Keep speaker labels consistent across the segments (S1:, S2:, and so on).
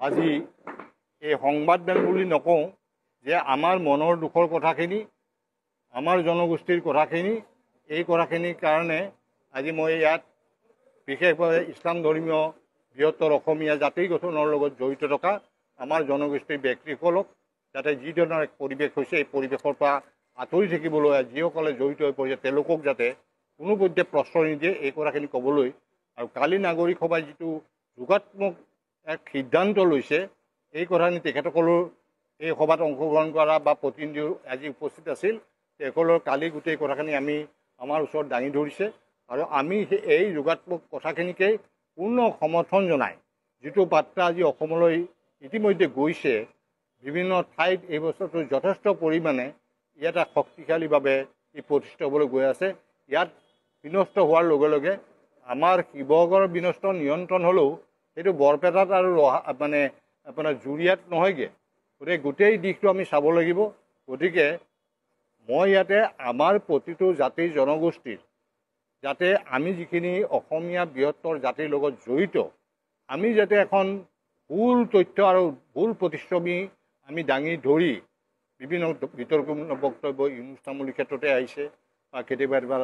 S1: আজি এই সংবাদদান বুলি নকওঁ যে আমাৰ মনৰ দুখৰ কথাখিনি আমাৰ জনগোষ্ঠীৰ কথাখিনি এই কথাখিনিৰ কাৰণে আজি মই ইয়াত বিশেষভাৱে ইছলাম ধৰ্মীয় বৃহত্তৰ অসমীয়া জাতি গঠনৰ লগত জড়িত থকা আমাৰ জনগোষ্ঠীৰ ব্যক্তিসকলক যাতে যি ধৰণৰ এক পৰিৱেশ হৈছে এই পৰিৱেশৰ পৰা আঁতৰি থাকিবলৈ যিসকলে জড়িত হৈ পৰিছে তেওঁলোকক যাতে কোনো পধ্যে প্ৰশ্ৰয় নিদিয়ে এই কথাখিনি ক'বলৈ আৰু কালি নাগৰিক সভাই যিটো যোগাত্মক এক সিদ্ধান্ত লৈছে এই কথাখিনি তেখেতসকলৰ এই সভাত অংশগ্ৰহণ কৰা বা প্ৰতিনিধি আজি উপস্থিত আছিল তেখেতসকলৰ কালি গোটেই কথাখিনি আমি আমাৰ ওচৰত দাঙি ধৰিছে আৰু আমি এই যোগাত্মক কথাখিনিকেই পূৰ্ণ সমৰ্থন জনাই যিটো বাৰ্তা আজি অসমলৈ ইতিমধ্যে গৈছে বিভিন্ন ঠাইত এই বস্তুটো যথেষ্ট পৰিমাণে ইয়াত শক্তিশালীভাৱে ই প্ৰতিষ্ঠিত হ'বলৈ গৈ আছে ইয়াত বিনষ্ট হোৱাৰ লগে লগে আমাৰ শিৱসাগৰৰ বিনষ্ট নিয়ন্ত্ৰণ হ'লেও সেইটো বৰপেটাত আৰু মানে আপোনাৰ জুৰিয়াত নহয়গৈ গতিকে গোটেই দিশটো আমি চাব লাগিব গতিকে মই ইয়াতে আমাৰ প্ৰতিটো জাতিৰ জনগোষ্ঠীৰ যাতে আমি যিখিনি অসমীয়া বৃহত্তৰ জাতিৰ লগত জড়িত আমি যাতে এখন ভুল তথ্য আৰু ভুল প্ৰতিশ্ৰুতি আমি দাঙি ধৰি বিভিন্ন বিতৰ্কমূলক বক্তব্য ইউনুছ তামুলীৰ ক্ষেত্ৰতে আহিছে বা কেতিয়াবা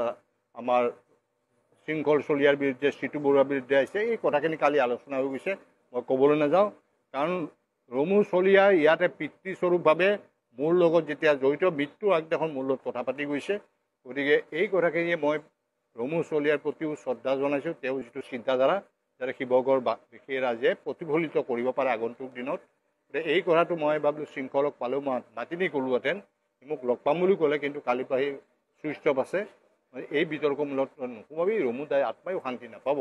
S1: আমাৰ শৃংখল চলিয়াৰ বিৰুদ্ধে চিটু বৰুৱাৰ বিৰুদ্ধে আহিছে এই কথাখিনি কালি আলোচনা হৈ গৈছে মই ক'বলৈ নাযাওঁ কাৰণ ৰমু চলিয়া ইয়াতে পিতৃস্বৰূপভাৱে মোৰ লগত যেতিয়া জড়িত মৃত্যুৰ আগদিনাখন মোৰ লগত কথা পাতি গৈছে গতিকে এই কথাখিনিয়ে মই ৰমু চলিয়াৰ প্ৰতিও শ্ৰদ্ধা জনাইছোঁ তেওঁৰ যিটো চিন্তাধাৰা যাতে শিৱসাগৰ বিশেষ ৰাজে প্ৰতিফলিত কৰিব পাৰে আগন্তুক দিনত গতিকে এই কথাটো মই ভাবিলোঁ শৃংখলক পালেও মই মাতিনি ক'লোহেঁতেন মোক লগ পাম বুলি ক'লে কিন্তু কালিৰ পৰা সেই চুইচ অফ আছে এই বিতৰ্কমূলক নোসোমাবি ৰমু দাই আত্মায়ো শান্তি নাপাব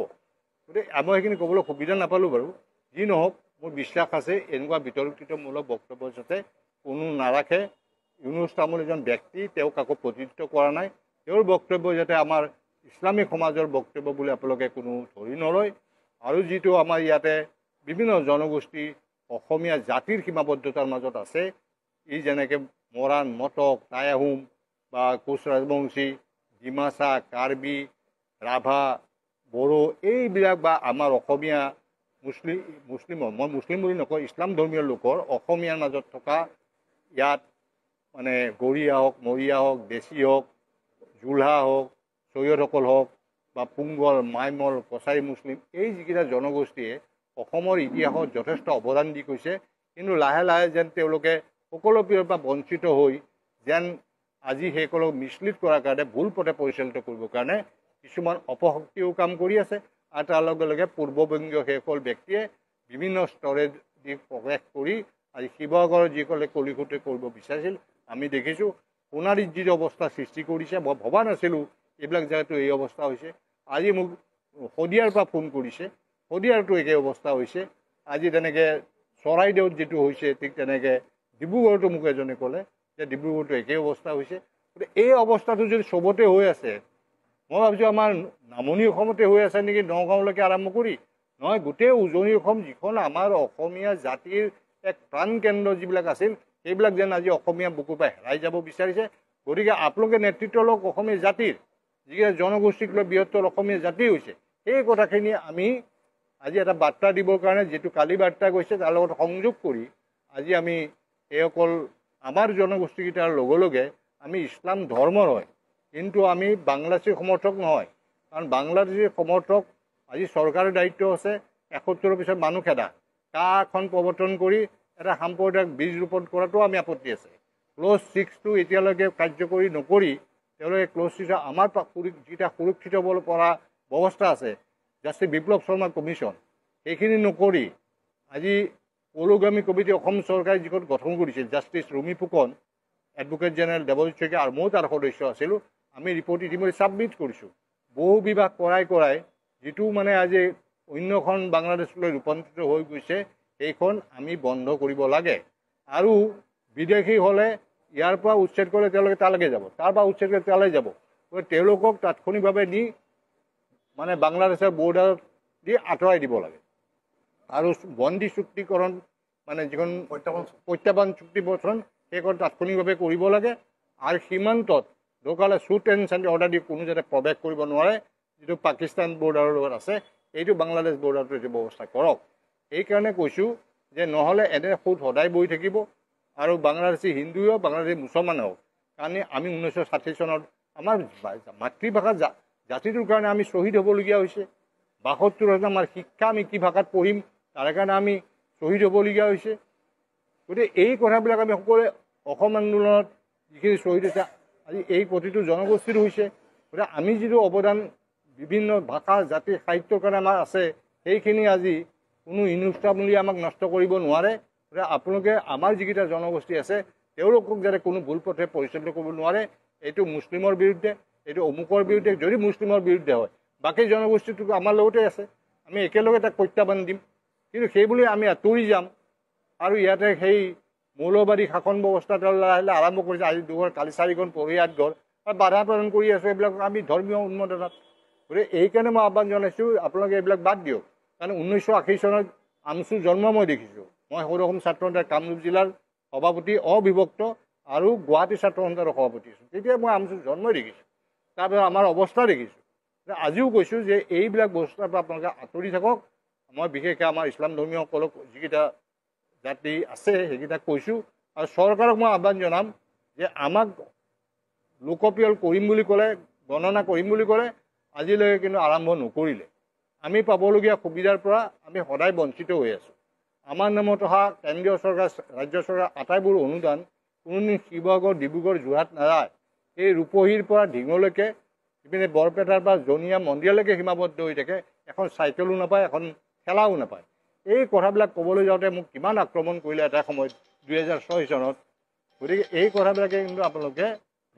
S1: গতিকে মই সেইখিনি ক'বলৈ সুবিধা নাপালোঁ বাৰু যি নহওক মোৰ বিশ্বাস আছে এনেকুৱা বিতৰ্কিতমূলক বক্তব্য যাতে কোনো নাৰাখে ইউনুছ তামুল এজন ব্যক্তি তেওঁক কাকো প্ৰতিনিধিত্ব কৰা নাই তেওঁৰ বক্তব্য যাতে আমাৰ ইছলামিক সমাজৰ বক্তব্য বুলি আপোনালোকে কোনো ধৰি নলয় আৰু যিটো আমাৰ ইয়াতে বিভিন্ন জনগোষ্ঠী অসমীয়া জাতিৰ সীমাবদ্ধতাৰ মাজত আছে ই যেনেকৈ মৰাণ মটক টাই আহোম বা কোচ ৰাজবংশী ডিমাচা কাৰ্বি ৰাভা বড়ো এইবিলাক বা আমাৰ অসমীয়া মুছলিমৰ মই মুছলিম বুলি নকওঁ ইছলাম ধৰ্মীয় লোকৰ অসমীয়াৰ মাজত থকা ইয়াত মানে গৰীয়া হওক মৰিয়া হওক দেশী হওক জোলহা হওক চৈয়দসকল হওক বা পুংগল মাইমল কছাৰী মুছলিম এই যিকেইটা জনগোষ্ঠীয়ে অসমৰ ইতিহাসত যথেষ্ট অৱদান দি গৈছে কিন্তু লাহে লাহে যেন তেওঁলোকে সকলো পিনৰ পৰা বঞ্চিত হৈ যেন আজি সেইসকলক মিছলিড কৰাৰ কাৰণে ভুল পথে পৰিচালিত কৰিবৰ কাৰণে কিছুমান অপশক্তিও কাম কৰি আছে আৰু তাৰ লগে লগে পূৰ্ববংগীয় সেইসকল ব্যক্তিয়ে বিভিন্ন স্তৰে দি প্ৰৱেশ কৰি আজি শিৱসাগৰৰ যিসকলে কলিকতে কৰিব বিচাৰিছিল আমি দেখিছোঁ সোণাৰীত যি অৱস্থা সৃষ্টি কৰিছে মই ভবা নাছিলোঁ এইবিলাক জেগাতো এই অৱস্থা হৈছে আজি মোক শদিয়াৰ পৰা ফোন কৰিছে শদিয়াৰতো একে অৱস্থা হৈছে আজি তেনেকৈ চৰাইদেউত যিটো হৈছে ঠিক তেনেকৈ ডিব্ৰুগড়তো মোক এজনে ক'লে যে ডিব্ৰুগড়তো একেই অৱস্থা হৈছে গতিকে এই অৱস্থাটো যদি চবতে হৈ আছে মই ভাবিছোঁ আমাৰ নামনি অসমতে হৈ আছে নেকি নগাঁৱলৈকে আৰম্ভ কৰি নহয় গোটেই উজনি অসম যিখন আমাৰ অসমীয়া জাতিৰ এক প্ৰাণকেন্দ্ৰ যিবিলাক আছিল সেইবিলাক যেন আজি অসমীয়া বুকুৰ পৰা হেৰাই যাব বিচাৰিছে গতিকে আপোনালোকে নেতৃত্ব লওক অসমীয়া জাতিৰ যিকেইটা জনগোষ্ঠীক লৈ বৃহত্তৰ অসমীয়া জাতি হৈছে সেই কথাখিনি আমি আজি এটা বাৰ্তা দিবৰ কাৰণে যিটো কালি বাৰ্তা গৈছে তাৰ লগত সংযোগ কৰি আজি আমি এইসকল আমাৰ জনগোষ্ঠীকেইটাৰ লগে লগে আমি ইছলাম ধৰ্মৰ হয় কিন্তু আমি বাংলাদেশী সমৰ্থক নহয় কাৰণ বাংলাদেশী সমৰ্থক আজি চৰকাৰৰ দায়িত্ব আছে ৭১ৰ পিছত মানুহ খেদা কাখন প্ৰৱৰ্তন কৰি এটা সাম্প্ৰদায়িক বীজ ৰোপণ কৰাটো আমি আপত্তি আছে ক্ল'জ 6টো এতিয়ালৈকে কাৰ্যকৰী নকৰি তেওঁলোকে ক্ল'জ 6 আমাৰ যিটা সুৰক্ষিত হ'ব পৰা ব্যৱস্থা আছে জাষ্টিছ বিপ্লৱ শৰ্মা কমিশ্যন সেইখিনি নকৰি আজি পৌৰগামী কমিটি অসম চৰকাৰে যিখন গঠন কৰিছিল justice Rumi Phukan advocate general Debojit Saikia আৰু ময়ো তাৰ সদস্য আছিলোঁ আমি ৰিপৰ্ট ইতিমধ্যে ছাবমিট কৰিছোঁ বহু বিভাগ কৰাই যিটো মানে আজি অন্যখন বাংলাদেশলৈ ৰূপান্তৰিত হৈ গৈছে সেইখন আমি বন্ধ কৰিব লাগে আৰু বিদেশী হ'লে ইয়াৰ পৰা উচ্ছেদ কৰিলে তেওঁলোকে তালৈকে যাব তাৰ পৰা উচ্ছেদ কৰি তালৈ যাব গতিকে তেওঁলোকক তাৎক্ষণিকভাৱে নি মানে বাংলাদেশৰ বৰ্ডাৰত দি আঁতৰাই দিব লাগে আৰু বন্দী চুক্তিকৰণ মানে যিখন প্ৰত্যাহ্বান চুক্তি বচন সেইখন তাৎক্ষণিকভাৱে কৰিব লাগে আৰু সীমান্তত দৰকাৰ শ্বুট এণ্ড চেণ্ড অৰ্ডাৰ দি কোনো যাতে প্ৰৱেশ কৰিব নোৱাৰে যিটো পাকিস্তান বৰ্ডাৰৰ লগত আছে এইটো বাংলাদেশ বৰ্ডাৰটো এইটো ব্যৱস্থা কৰক এইকাৰণে কৈছোঁ যে নহ'লে এনে সুদ সদায় বহি থাকিব আৰু বাংলাদেশী হিন্দুৱে হওক বাংলাদেশী মুছলমানে হওক কাৰণ আমি 1960 চনত আমাৰ মাতৃভাষা জাতিটোৰ কাৰণে আমি শ্বহীদ হ'বলগীয়া হৈছে 72 আমাৰ শিক্ষা আমি কি ভাষাত পঢ়িম তাৰ কাৰণে আমি শ্বহীদ হ'বলগীয়া হৈছে গতিকে এই কথাবিলাক আমি সকলোৱে অসম আন্দোলনত যিখিনি শ্বহীদ হৈছে আজি এই প্ৰতিটো জনগোষ্ঠীৰ হৈছে গতিকে আমি যিটো অৱদান বিভিন্ন ভাষা জাতি সাহিত্যৰ কাৰণে আমাৰ আছে সেইখিনি আজি কোনো ইনুষ্ঠামূলী আমাক নষ্ট কৰিব নোৱাৰে গতিকে আপোনালোকে আমাৰ যিকেইটা জনগোষ্ঠী আছে তেওঁলোকক যাতে কোনো ভুল পথে পৰিচালিত কৰিব নোৱাৰে এইটো মুছলিমৰ বিৰুদ্ধে এইটো অমুকৰ বিৰুদ্ধে যদি মুছলিমৰ বিৰুদ্ধে হয় বাকী জনগোষ্ঠীটো আমাৰ লগতে আছে আমি একেলগে তাক প্ৰত্যাহ্বান দিম কিন্তু সেইবুলি আমি আঁতৰি যাম আৰু ইয়াতে সেই মৌলবাদী শাসন ব্যৱস্থা লাহে আৰম্ভ কৰিছে আজি 2 ঘৰ কালি 4 ঘৰ পঢ়ি 8 ঘৰ আৰু বাধা প্ৰদান কৰি আছোঁ এইবিলাক আমি ধৰ্মীয় উন্মাদনাত গতিকে এইকাৰণে মই আহ্বান জনাইছোঁ আপোনালোকে এইবিলাক বাদ দিয়ক কাৰণ 1980 চনত আমচু জন্ম মই দেখিছোঁ মই সৌৰ অসম ছাত্ৰ সন্থাৰ কামৰূপ জিলাৰ সভাপতি অবিভক্ত আৰু গুৱাহাটী ছাত্ৰ সন্থাৰ সভাপতি আছোঁ তেতিয়া মই আমচু জন্মই দেখিছোঁ তাৰপিছত আমাৰ অৱস্থা দেখিছোঁ আজিও কৈছোঁ যে এইবিলাক বস্তুৰ পৰা আপোনালোকে আঁতৰি থাকক মই বিশেষকৈ আমাৰ ইছলাম ধৰ্মীয়সকলক যিকেইটা জাতি আছে সেইকেইটাক কৈছোঁ আৰু চৰকাৰক মই আহ্বান জনাম যে আমাক লোকপ্ৰিয় কৰিম বুলি ক'লে গণনা কৰিম বুলি ক'লে আজিলৈকে কিন্তু আৰম্ভ নকৰিলে আমি পাবলগীয়া সুবিধাৰ পৰা আমি সদায় বঞ্চিত হৈ আছোঁ আমাৰ নামত অহা কেন্দ্ৰীয় চৰকাৰ ৰাজ্য চৰকাৰ আটাইবোৰ অনুদান কোনোদিন শিৱসাগৰ ডিব্ৰুগড় যোৰহাট নাযায় এই ৰূপহীৰ পৰা ঢিঙলৈকে ইপিনে বৰপেটাৰ পৰা জনিয়া মন্দিৰলৈকে সীমাবদ্ধ হৈ থাকে এখন চাইকেলো নাপায় এখন ঠেলাও নাপায় এই কথাবিলাক ক'বলৈ যাওঁতে মোক কিমান আক্ৰমণ কৰিলে এটা সময়ত 2006 চনত গতিকে এই কথাবিলাকে কিন্তু আপোনালোকে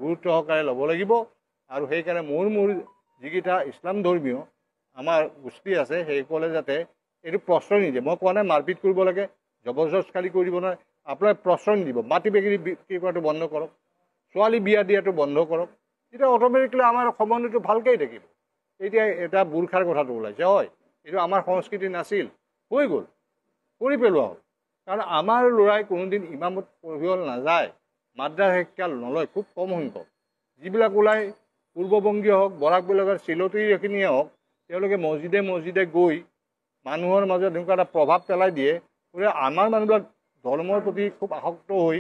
S1: গুৰুত্ব সহকাৰে ল'ব লাগিব আৰু সেইকাৰণে মোৰ যিকেইটা ইছলাম ধৰ্মীয় আমাৰ গোষ্ঠী আছে সেইসকলে যাতে এইটো প্ৰশ্ৰয় নিদিয়ে মই কোৱা নাই মাৰপিট কৰিব লাগে জবৰদস্তি কৰিব নোৱাৰে আপোনালোকে প্ৰশ্ৰয় নিদিব মাটি বেগিৰি বিক্ৰী কৰাটো বন্ধ কৰক ছোৱালী বিয়া দিয়াটো বন্ধ কৰক তেতিয়া অট'মেটিকলি আমাৰ সম্বন্ধটো ভালকৈ থাকিব এতিয়া এটা বুৰ্খাৰ কথাটো ওলাইছে হয় এইটো আমাৰ সংস্কৃতি নাছিল হৈ গ'ল কৰি পেলোৱা হ'ল কাৰণ আমাৰ ল'ৰাই কোনোদিন ইমামত পঢ়িব নাযায় মাদ্ৰাছা শিক্ষা নলয় খুব কম সংখ্যক যিবিলাক ওলাই পূৰ্ববংগীয় হওক বৰাকবিলাকৰ চিলতিখিনিয়ে হওক তেওঁলোকে মছজিদে গৈ মানুহৰ মাজত এনেকুৱা এটা প্ৰভাৱ পেলাই দিয়ে গতিকে আমাৰ মানুহবিলাক ধৰ্মৰ প্ৰতি খুব আসক্ত হৈ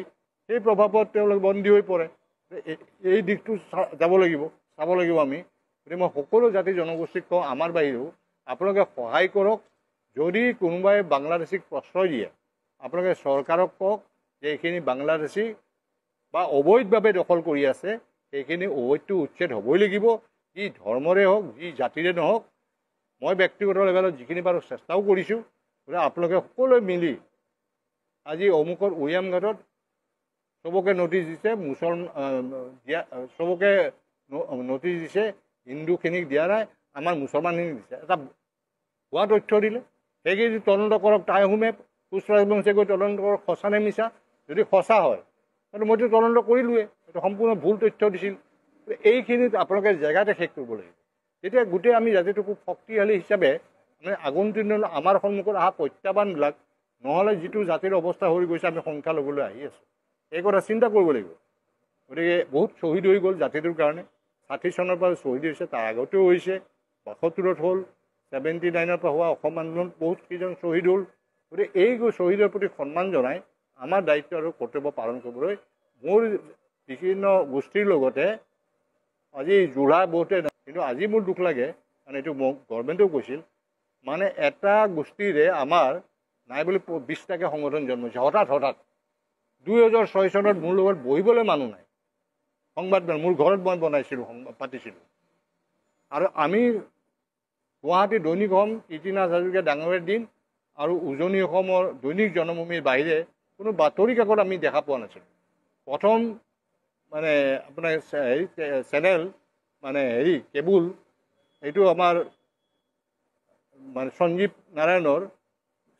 S1: সেই প্ৰভাৱত তেওঁলোক বন্দী হৈ পৰে এই দিশটো চাব লাগিব আমি গতিকে মই সকলো জাতি জনগোষ্ঠীক কওঁ আমাৰ বাহিৰেও আপোনালোকে সহায় কৰক যদি কোনোবাই বাংলাদেশীক প্ৰশ্ৰয় দিয়ে আপোনালোকে চৰকাৰক কওক যে এইখিনি বাংলাদেশী বা অবৈধভাৱে দখল কৰি আছে সেইখিনি অবৈধটো উচ্ছেদ হ'বই লাগিব যি ধৰ্মৰে হওক যি জাতিৰে নহওক মই ব্যক্তিগত লেভেলত যিখিনি পাৰোঁ চেষ্টাও কৰিছোঁ গতিকে আপোনালোকে সকলোৱে মিলি আজি অমুকৰ উৰিয়াম ঘাটত চবকে নটিচ দিছে চবকে নটিচ দিছে হিন্দুখিনিক দিয়া নাই আমাৰ মুছলমানখিনিক দিছে এটা ভুৱা তথ্য দিলে সেইখিনি তদন্ত কৰক তাই আহোমে কোচ ৰাজবংশীয়ে গৈ তদন্ত কৰক সঁচা নে মিছা যদি সঁচা হয় কিন্তু মইতো তদন্ত কৰিলোৱে এইটো সম্পূৰ্ণ ভুল তথ্য দিছিল এইখিনিত আপোনালোকে জেগাতে শেষ কৰিব লাগিব তেতিয়া গোটেই আমি জাতিটো খুব শক্তিশালী হিচাপে মানে আগন্তুক দিনত আমাৰ সন্মুখত অহা প্ৰত্যাহ্বানবিলাক নহ'লে যিটো জাতিৰ অৱস্থা হৈ গৈছে আমি সংখ্যা ল'বলৈ আহি আছোঁ এই কথা চিন্তা কৰিব লাগিব গতিকে বহুত শ্বহীদ হৈ গ'ল জাতিটোৰ কাৰণে 60 চনৰ পৰা শ্বহীদ হৈছে তাৰ আগতেও হৈছে 72ত হ'ল 79ৰ পৰা হোৱা অসম আন্দোলনত বহুত কেইজন শ্বহীদ হ'ল গতিকে এই শ্বহীদৰ প্ৰতি সন্মান জনাই আমাৰ দায়িত্ব আৰু কৰ্তব্য পালন কৰিবলৈ মোৰ বিভিন্ন গোষ্ঠীৰ লগতে আজি যোৰা বহুতে কিন্তু আজি মোৰ দুখ লাগে কাৰণ এইটো মোক গভৰ্ণমেণ্টেও কৈছিল মানে এটা গোষ্ঠীৰে আমাৰ নাই বুলি 20টাকৈ সংগঠন জন্মাইছে হঠাৎ 2006 চনত মোৰ লগত বহিবলৈ মানুহ নাই সংবাদ মোৰ ঘৰত মই বনাইছিলোঁ পাতিছিলোঁ আৰু আমি গুৱাহাটী দৈনিক অসম কীৰ্তিনাথ হাজৰিকা ডাঙৰীয়াৰ দিন আৰু উজনি অসমৰ দৈনিক জনমভূমিৰ বাহিৰে কোনো বাতৰি কাকত আমি দেখা পোৱা নাছিলোঁ প্ৰথম মানে আপোনাৰ চেনেল মানে কেবুল এইটো আমাৰ মানে সঞ্জীৱ নাৰায়ণৰ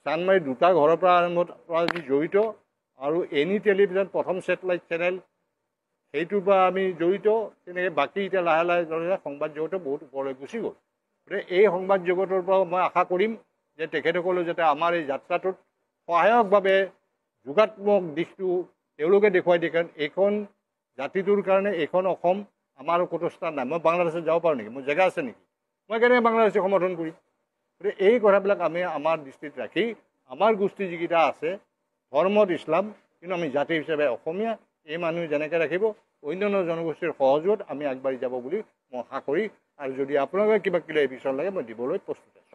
S1: চানমাৰী 2টা ঘৰৰ পৰা আৰম্ভ পৰা জড়িত আৰু এনি টেলিভিছন প্ৰথম ছেটেলাইট চেনেল সেইটোৰ পৰা আমি জড়িত তেনেকৈ বাকী এতিয়া লাহে সংবাদ জগতে বহুত ওপৰলৈ গুচি গ'ল গতিকে এই সংবাদ জগতৰ পৰা মই আশা কৰিম যে তেখেতসকলে যাতে আমাৰ এই যাত্ৰাটোত সহায়কভাৱে যোগাত্মক দিশটো তেওঁলোকে দেখুৱাই দিয়ে কাৰণ এইখন জাতিটোৰ কাৰণে এইখন অসম আমাৰ ক'তো স্থান নাই মই বাংলাদেশত যাব পাৰোঁ নেকি মোৰ জেগা আছে নেকি মই কেনেকৈ বাংলাদেশী সমৰ্থন কৰিম গতিকে এই কথাবিলাক আমি আমাৰ দৃষ্টিত ৰাখি আমাৰ গোষ্ঠী যিকেইটা আছে ধৰ্মত ইছলাম কিন্তু আমি জাতি হিচাপে অসমীয়া, এই মানুহ যেনেকৈ ৰাখিব অন্যান্য জনগোষ্ঠীৰ সহযোগত আমি আগবাঢ়ি যাব বুলি মই আশা কৰি, আৰু যদি আপোনালোকে কিবা কিবি এই বিষয়ে লাগে মই দিবলৈ প্ৰস্তুত আছোঁ।